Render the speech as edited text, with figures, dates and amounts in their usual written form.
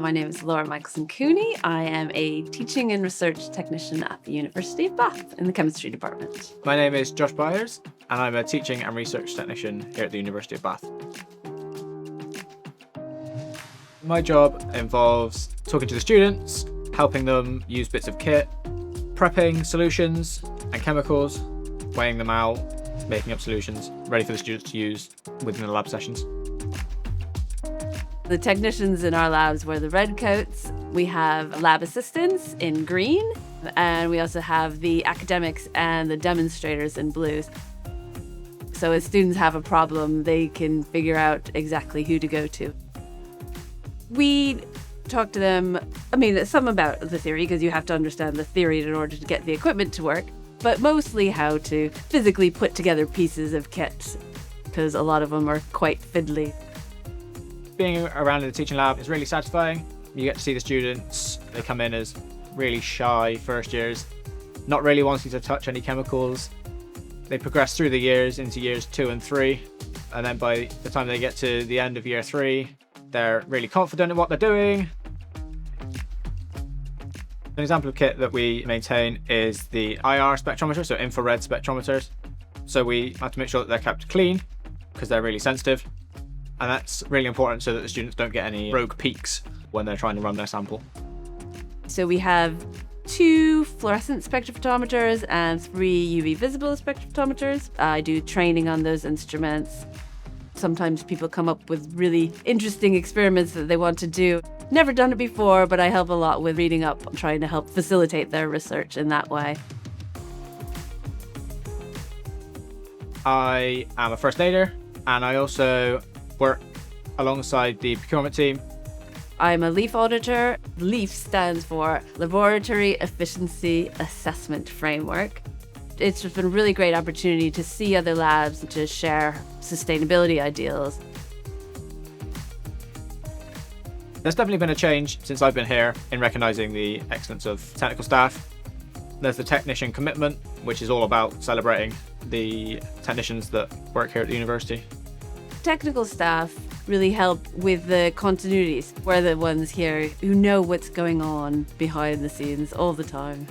My name is Laura Michelson-Cooney. I am a teaching and research technician at the University of Bath in the chemistry department. My name is Josh Byers, and I'm a teaching and research technician here at the University of Bath. My job involves talking to the students, helping them use bits of kit, prepping solutions and chemicals, weighing them out, making up solutions, ready for the students to use within the lab sessions. The technicians in our labs wear the red coats. We have lab assistants in green, and we also have the academics and the demonstrators in blues. So if students have a problem, they can figure out exactly who to go to. We talk to them, some about the theory, because you have to understand the theory in order to get the equipment to work, but mostly how to physically put together pieces of kit, because a lot of them are quite fiddly. Being around in the teaching lab is really satisfying. You get to see the students. They come in as really shy first years, not really wanting to touch any chemicals. They progress through the years into years 2 and 3, and then by the time they get to the end of year 3, they're really confident in what they're doing. An example of kit that we maintain is the IR spectrometer, so infrared spectrometers. So we have to make sure that they're kept clean because they're really sensitive. And that's really important so that the students don't get any rogue peaks when they're trying to run their sample. So we have 2 fluorescent spectrophotometers and 3 UV visible spectrophotometers. I do training on those instruments. Sometimes people come up with really interesting experiments that they want to do. Never done it before, but I help a lot with reading up and trying to help facilitate their research in that way. I am a first aider, and I also work alongside the procurement team. I'm a LEAF auditor. LEAF stands for Laboratory Efficiency Assessment Framework. It's just been a really great opportunity to see other labs and to share sustainability ideals. There's definitely been a change since I've been here in recognising the excellence of technical staff. There's the technician commitment, which is all about celebrating the technicians that work here at the university. Technical staff really help with the continuities. We're the ones here who know what's going on behind the scenes all the time.